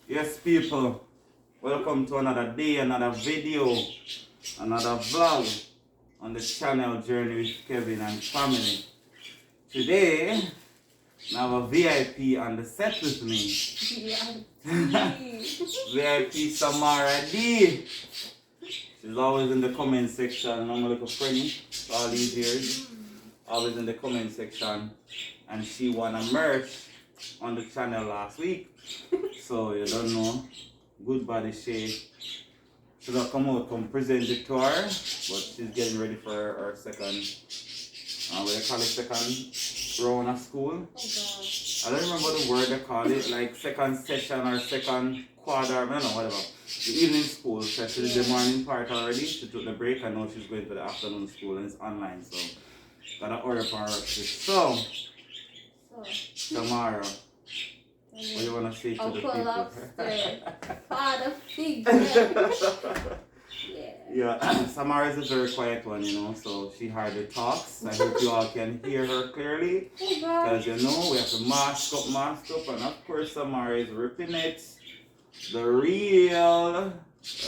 Yes, people, welcome to another day, another video, another vlog on the channel Journey with Kevin and Family. Today, I have a VIP on the set with me. VIP Samara D. She's always in the comment section. I'm a little friendly all these years. Always in the comment section. And she won a merch on the channel last week. So you don't know. Good body shape. She's gonna come present it to her, but she's getting ready for her second, what they call it, second round of school. Oh gosh. I don't remember the word they call it, like second session or second quarter, I don't know, whatever. The evening school, so she did the morning part already, she took the break and now she's going to the afternoon school and it's online, so gotta order for her breakfast. So, tomorrow. What do you want to say to the people? Father figure. Yeah, Samara is a very quiet one, so she hardly talks. I hope you all can hear her clearly. Because, we have to mask up, and of course Samara is ripping it. The real,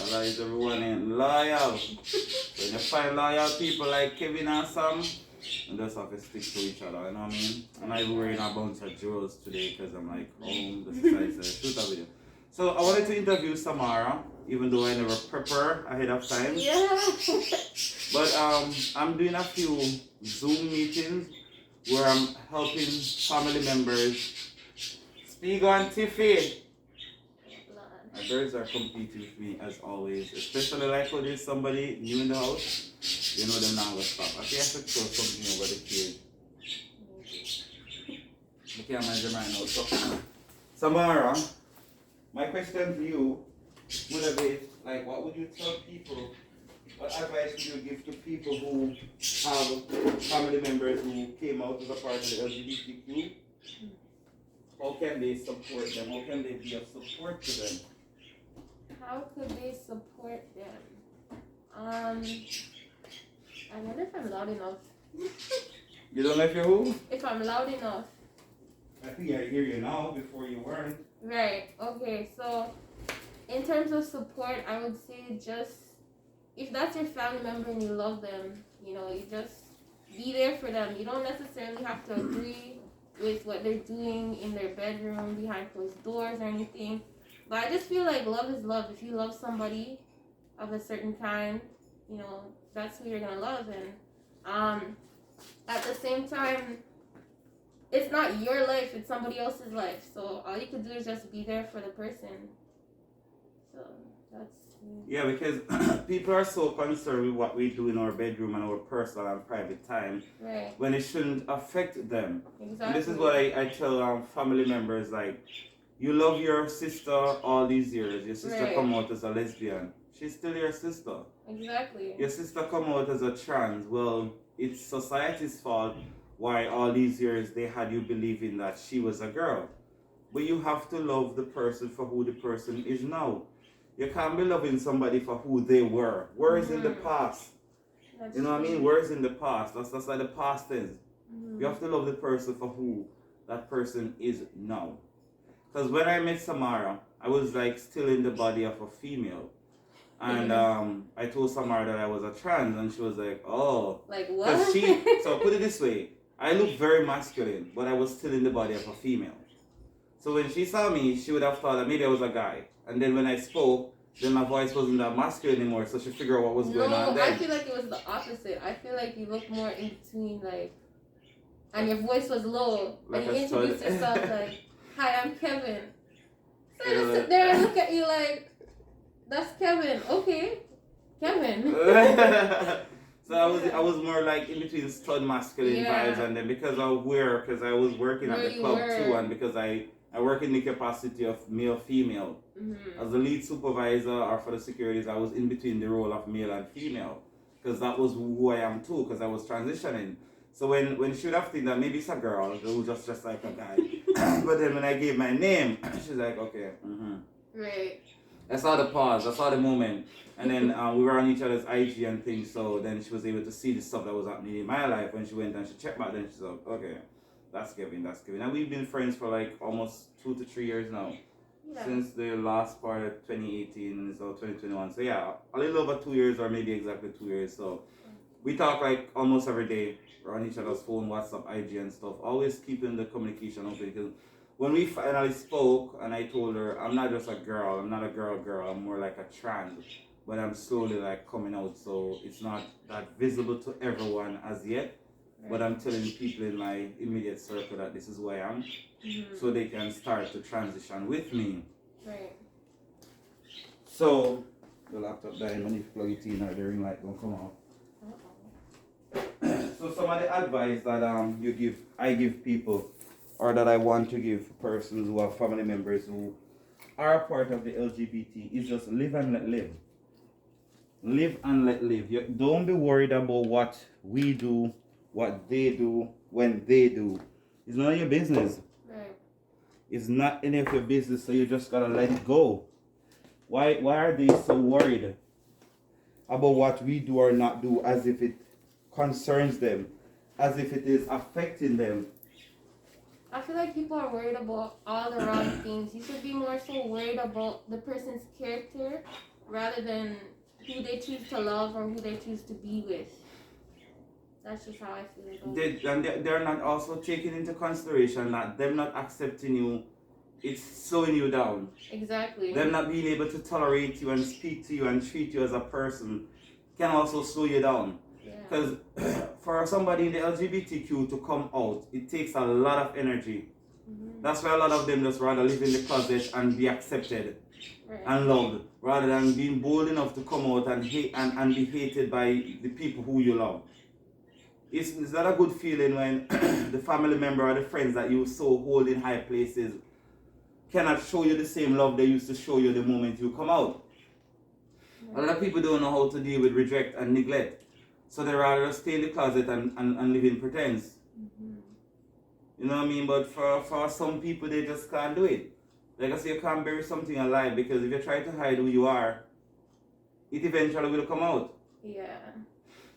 realize everyone ain't loyal. So when you find loyal people like Kevin and Sam, and just have to stick to each other, you know what I mean? I'm not even wearing a bunch of jewels today because I'm like, the society says, shoot a video. So I wanted to interview Samara, even though I never prepare ahead of time. Yeah. But I'm doing a few Zoom meetings where I'm helping family members. Speak on Tiffy. My birds are competing with me as always, especially like when there's somebody new in the house. You know they're not gonna stop. I think I have to throw something over the cage. I can't imagine right now. So, Samara, my question to you would be like, what would you tell people? What advice would you give to people who have family members who came out as a part of the LGBTQ? How can they support them? How can they be of support to them? How could they support them? I wonder if I'm loud enough. You don't know if you're who? If I'm loud enough. I think I hear you now before you weren't. Right. Okay. So, in terms of support, I would say just if that's your family member and you love them, you just be there for them. You don't necessarily have to agree with what they're doing in their bedroom behind closed doors or anything. But I just feel like love is love. If you love somebody of a certain kind, that's who you're gonna love. And at the same time, it's not your life, it's somebody else's life. So all you could do is just be there for the person. So that's me. Yeah, because people are so concerned with what we do in our bedroom and our personal and private time, right, when it shouldn't affect them. Exactly. And this is what I tell family members, like, you love your sister all these years. Your sister Right. come out as a lesbian. She's still your sister. Exactly. Your sister come out as a trans. Well, it's society's fault why all these years they had you believing that she was a girl. But you have to love the person for who the person is now. You can't be loving somebody for who they were. Whereas in the past. That's You know what I true. mean? Whereas in the past. That's like the past tense. Mhm. You have to love the person for who that person is now. Because when I met Samara, I was like still in the body of a female. And I told Samara that I was a trans, and she was like, oh. Like what? So put it this way, I look very masculine, but I was still in the body of a female. So when she saw me, she would have thought that maybe I was a guy. And then when I spoke, then my voice wasn't that masculine anymore, so she figured out what was going on No, I then. feel like it was the opposite. I feel like you look more in between, like, and your voice was low, Like and you a introduced stud. yourself like, "Hi, I'm Kevin." So I just Yeah. sit there and look at you like, "That's Kevin, okay, Kevin." So I was more like in between stud masculine vibes, and then because I was working at the club too, and because I work in the capacity of male female. Mm-hmm. As the lead supervisor or for the securities, I was in between the role of male and female, because that was who I am too, because I was transitioning. So when she would have think that maybe it's a girl who was just like a guy, but then when I gave my name, she's like, okay, Right. I saw the pause, I saw the moment, and then we were on each other's IG and things, so then she was able to see the stuff that was happening in my life. When she went and she checked back, then she's like, okay, that's Kevin, and we've been friends for like almost 2 to 3 years now. since the last part of 2018, so 2021. So yeah, a little over 2 years, or maybe exactly 2 years. So we talk like almost every day. We're on each other's phone, WhatsApp, IG, and stuff. Always keeping the communication open, because when we finally spoke, and I told her I'm not just a girl. I'm not a girl. I'm more like a trans, but I'm slowly like coming out. So it's not that visible to everyone as yet. But I'm telling people in my immediate circle that this is who I am, so they can start to transition with me. Right. So the laptop dying, when you plug it in, or the ring light gonna come off. So some of the advice that I give people, or that I want to give persons who are family members who are a part of the LGBT, is just live and let live. Live and let live. You don't be worried about what we do, what they do, when they do. It's none of your business. Right. It's not any of your business, so you just gotta let it go. Why are they so worried about what we do or not do, as if it concerns them, as if it is affecting them? I feel like people are worried about all the wrong things. You should be more so worried about the person's character rather than who they choose to love or who they choose to be with. That's just how I feel. They're not also taking into consideration that them not accepting you, it's slowing you down. Exactly. Them not being able to tolerate you and speak to you and treat you as a person can also slow you down. Because for somebody in the LGBTQ to come out, it takes a lot of energy. That's why a lot of them just rather live in the closet and be accepted and loved, rather than being bold enough to come out and hate and be hated by the people who you love. It's not a good feeling when the family member or the friends that you so hold in high places cannot show you the same love they used to show you the moment you come out. A lot of people don't know how to deal with reject and neglect, so they rather stay in the closet and live in pretense. You know what I mean? But for some people, they just can't do it. Like I say, you can't bury something alive, because if you try to hide who you are, it eventually will come out. Yeah.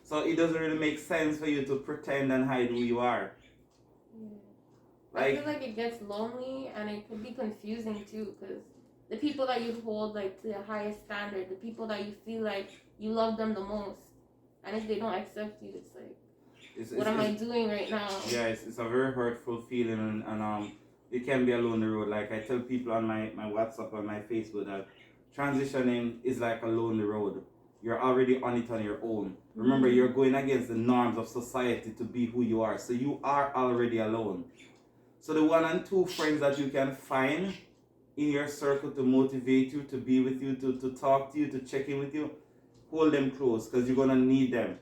So it doesn't really make sense for you to pretend and hide who you are. I feel like it gets lonely, and it could be confusing too, because the people that you hold like to the highest standard, the people that you feel like you love them the most, and if they don't accept you, it's like, what am I doing right now? Yeah, it's a very hurtful feeling, and it can be a lonely road. Like I tell people on my WhatsApp and my Facebook that transitioning is like a lonely road. You're already on it on your own. Remember, you're going against the norms of society to be who you are. So you are already alone. So the 1 and 2 friends that you can find in your circle to motivate you, to be with you, to talk to you, to check in with you, hold them close, because you're going to need them.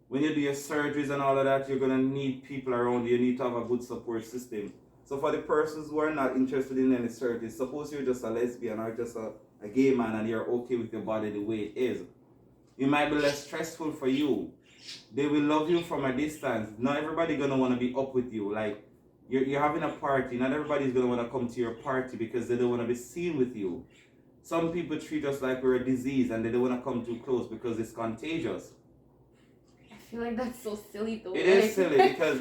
When you do your surgeries and all of that, you're going to need people around you. You need to have a good support system. So for the persons who are not interested in any surgery, suppose you're just a lesbian or just a gay man and you're okay with your body the way it is, it might be less stressful for you. They will love you from a distance. Not everybody going to want to be up with you. Like, you're having a party. Not everybody's going to want to come to your party because they don't want to be seen with you. Some people treat us like we're a disease and they don't want to come too close because it's contagious. I feel like that's so silly though. It is silly because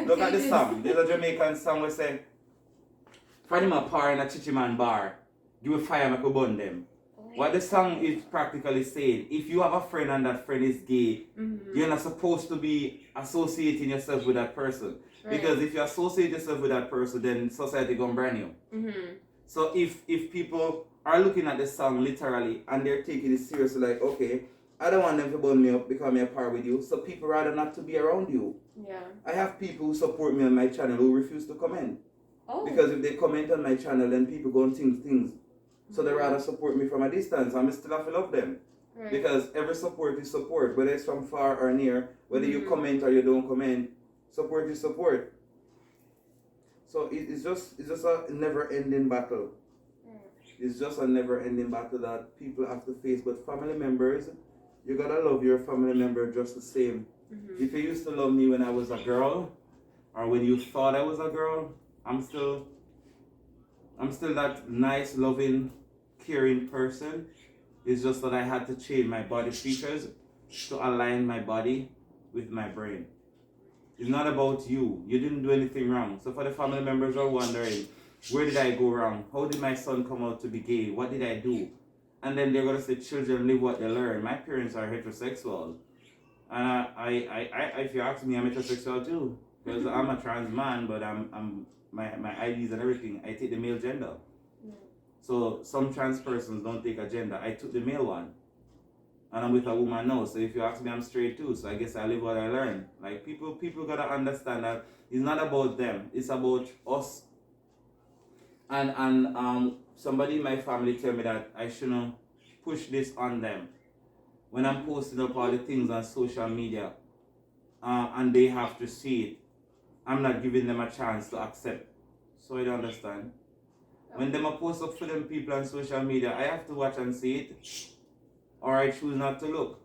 look at the song. There's a Jamaican song where say, "Find him a par in a chichiman bar. Give a fire, make a burn them." What the song is practically saying, if you have a friend and that friend is gay, you're not supposed to be associating yourself with that person. Right. Because if you associate yourself with that person, then society gonna burn you. So if people are looking at the song literally and they're taking it seriously, like, okay, I don't want them to burn me up, become a par with you, so people rather not to be around you. Yeah. I have people who support me on my channel who refuse to comment. Oh. Because if they comment on my channel, then people go and think things. So they rather support me from a distance, and I still have to love them. Right. Because every support is support, whether it's from far or near, whether you comment or you don't comment, support is support. So it's just a never-ending battle. It's just a never-ending battle that people have to face. But family members, you gotta love your family member just the same. If you used to love me when I was a girl, or when you thought I was a girl, I'm still that nice, loving, caring person. It's just that I had to change my body features to align my body with my brain. It's not about you. You didn't do anything wrong. So for the family members who are wondering, Where did I go wrong? How did my son come out to be gay? What did I do? And then they're gonna say children live what they learn. My parents are heterosexual, and if you ask me, I'm heterosexual too, because I'm a trans man, but I'm my IDs and everything. I take the male gender. So some trans persons don't take a gender. I took the male one, and I'm with a woman now. So if you ask me, I'm straight too. So I guess I live what I learn. Like people gotta understand that it's not about them. It's about us. And somebody in my family tell me that I shouldn't push this on them when I'm posting up all the things on social media, and they have to see it. I'm not giving them a chance to accept. So I don't understand. When them a post up for them people on social media, I have to watch and see it, or I choose not to look.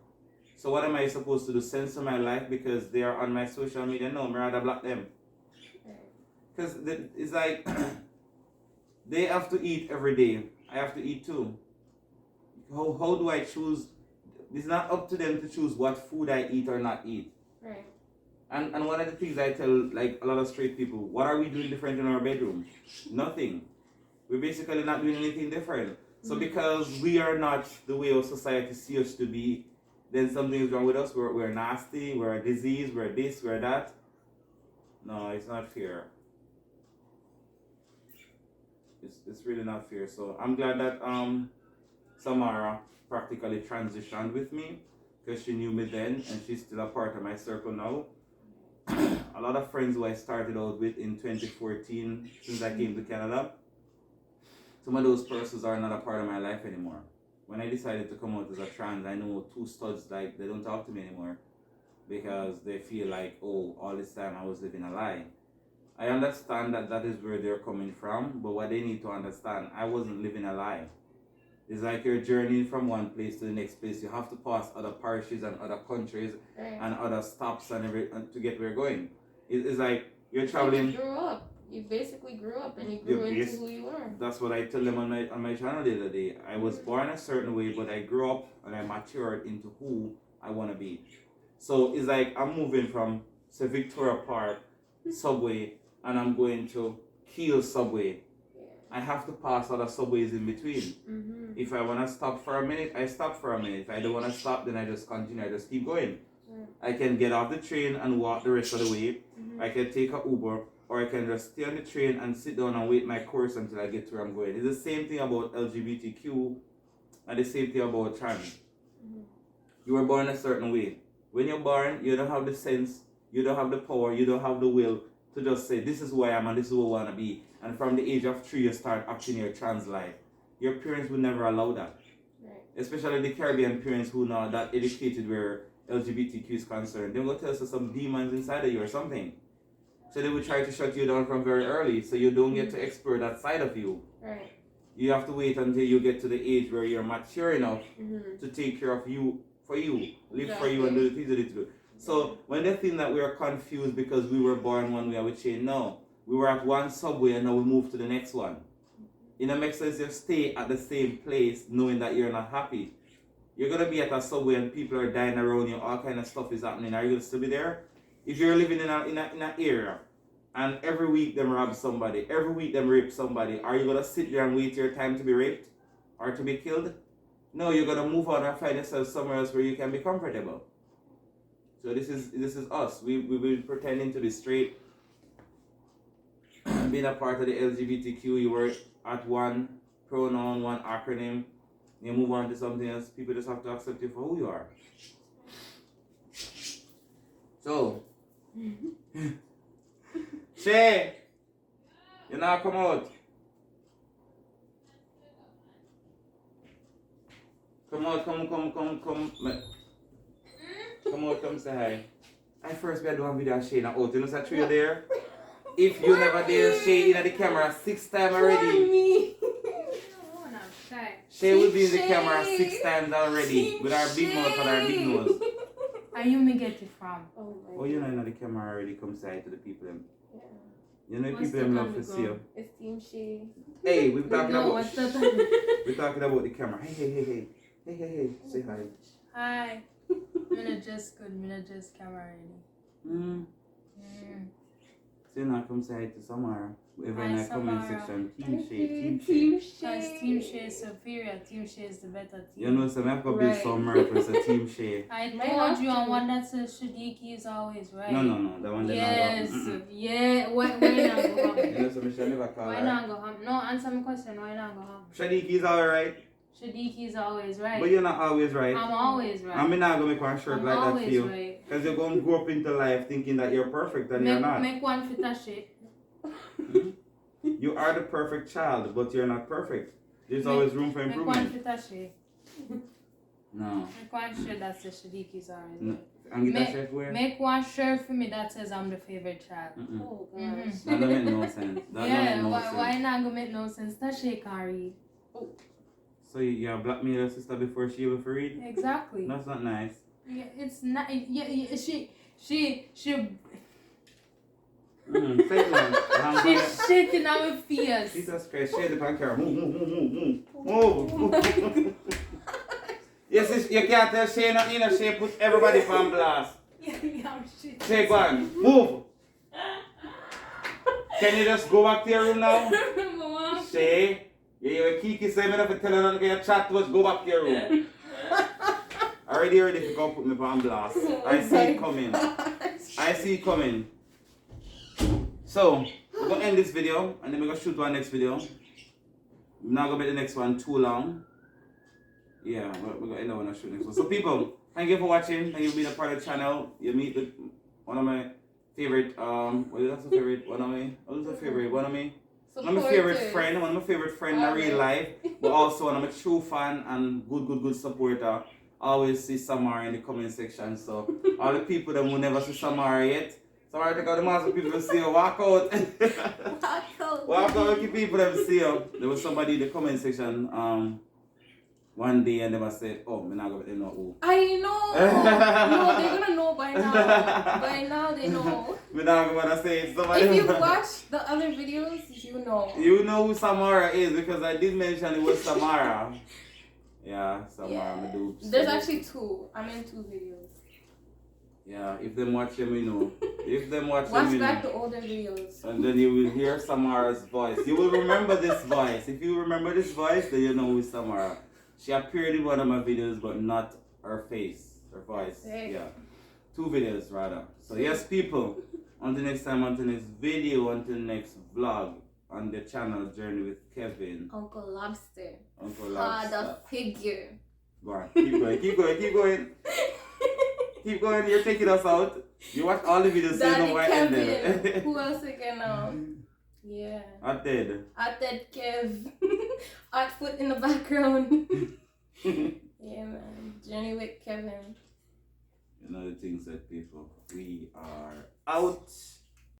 So what am I supposed to do? Censor my life because they are on my social media? No, I'd rather block them. Because it's like they have to eat every day. I have to eat too. How do I choose? It's not up to them to choose what food I eat or not eat. Right. And one of the things I tell like a lot of straight people, what are we doing different in our bedroom? Nothing. We're basically not doing anything different. So because we are not the way our society sees us to be, then something is wrong with us. We're nasty, we're a disease, we're this, we're that. No, it's not fair. It's really not fair. So I'm glad that Samara practically transitioned with me, because she knew me then and she's still a part of my circle now. A lot of friends who I started out with in 2014 since I came to Canada, some of those persons are not a part of my life anymore. When I decided to come out as a trans, I know two studs, like, they don't talk to me anymore because they feel like, oh, all this time I was living a lie. I understand that that is where they're coming from, but what they need to understand, I wasn't living a lie. It's like you're journeying from one place to the next place. You have to pass other parishes and other countries and other stops and to get where you're going. It's like you're traveling. You grew up. You basically grew up and you grew into who you are. That's what I tell them on my channel the other day. I was born a certain way, but I grew up and I matured into who I want to be. So it's like I'm moving from, say, Victoria Park subway, and I'm going to Kiel subway. I have to pass other subways in between. If I want to stop for a minute, I stop for a minute. If I don't want to stop, then I just continue. I just keep going. I can get off the train and walk the rest of the way. I can take a Uber, or I can just stay on the train and sit down and wait my course until I get to where I'm going. It's the same thing about LGBTQ and the same thing about trans. You were born a certain way. When you're born, you don't have the sense, you don't have the power, you don't have the will to just say, this is who I am and this is who I want to be. And from the age of 3, you start acting your trans life. Your parents would never allow that. Right. Especially the Caribbean parents who are not that educated where LGBTQ is concerned. They will tell us some demons inside of you or something. So they will try to shut you down from very early so you don't get to explore that side of you. Right. You have to wait until you get to the age where you're mature enough to take care of you for you, live for you and do the things that you do. So when they think that we are confused because we were born one way, I would say no. We were at one subway and now we move to the next one. It don't make sense you stay at the same place knowing that you're not happy. You're going to be at a subway and people are dying around you, all kind of stuff is happening. Are you going to still be there? If you're living in an area and every week them rob somebody, every week them rape somebody, are you going to sit there and wait your time to be raped or to be killed? No, you're going to move on and find yourself somewhere else where you can be comfortable. So this is us. We've been pretending to be straight, being a part of the LGBTQ. You were at one pronoun, one acronym. You move on to something else. People just have to accept you for who you are. So, Shay, you now come out. Come out, come. Come out, come say hi. I first be doing a video of Shay now out. You know that you there? If you never dare Shay in the camera 6 times already. Shay will be in the camera 6 times already with our big mouth and our big nose. And you may get it from? Oh, you know in the camera already. Come say hi to the people. Yeah. You know people them love to see you. It's Team Shay. Hey, we're talking about the camera. Hey. Say hi. Hi. I'm not just camera already. So you not come say hi to Samara. Whoever in the comment Samara. section, Team Shay, Team Shay. Team Because Shay. Team Shay is superior. Team Shay is the better team. You know, so I have to build Right. some murder for Team Shay. I Might told have you to. on one that says Shadiki is always right. No, that one did Yes. not go. Yeah. Why not go home? You know, so Michelle never call Why her. not go home? No, answer my question. Why not go home? Shadiki's alright, Shadiki is always right. but you're not always right. I'm always right. I'm not gonna make one shirt I'm like that for always you. right. Because you're gonna grow up into life thinking that you're perfect and you're not. Make one fit a shit. You are the perfect child, but you're not perfect. There's always room for Make one improvement. fit a shit. No. Make one shirt that says Shadiki is always No. right. And get that chef wear? Make one shirt for me that says I'm the favorite child. Oh gosh. That don't make no sense. That don't make no why sense. not gonna make no sense? That she can't read. So you blackmail your sister before she able to read? Exactly. That's not nice. Yeah, it's not. Yeah, she. Say it, man. She's shaking our fears. Jesus Christ, shade the pan camera. Move. Yes, you can't tell Shay not in a Shay put everybody on blast. Yeah, shit. Take one. Move. Can you just go back to your room now? Shay, you Kiki say me not to tell her nothing, you chat to us, go back to your room. Already ready to go put me on blast. I see it coming. I see it coming. So, we're going to end this video and then we're going to shoot our next video. We're not going to make the next one too long. Yeah, we're going to end up on a shoot next one. So people, thank you for watching. Thank you for being a part of the channel. You meet one of my favorite, what is that the favorite? One of my favorite friend, one of my favorite friend in real life, but also one of my true fan and good supporter. Always see Samara in the comment section. So all the people that will never see Samara yet, Samara take out the mask for people to see her. Walk out. Walk out, keep people them see her. There was somebody in the comment section one day and they must say, oh, I'm not going to know who. I know. No, they're gonna know by now. By now they know. I'm not going to say it. Somebody If you watch the other videos, you know. You know who Samara is because I did mention it was Samara. Yeah, Samara, me do. There's actually two. I'm in 2 videos. Yeah, if them watch them, you know. If them watch them, Watch you back know. the older videos. And then you will hear Samara's voice. You will remember this voice. If you remember this voice, then you know who is Samara. She appeared in one of my videos, but not her face, her voice. Hey. Yeah, 2 videos rather. So yes, people. Until next time, until next video, until next vlog on the channel Journey with Kevin. Uncle Lobster. Uncle Lobster. Father figure. Go on, keep going, keep going, keep going. Keep going, you're taking us out. You watch all the videos, so you know why I Kevin. ended. Who else again now? Yeah. I did. Atted Kev. At foot in the background. Yeah, man. Journey with Kevin. You know the things that people, we are out.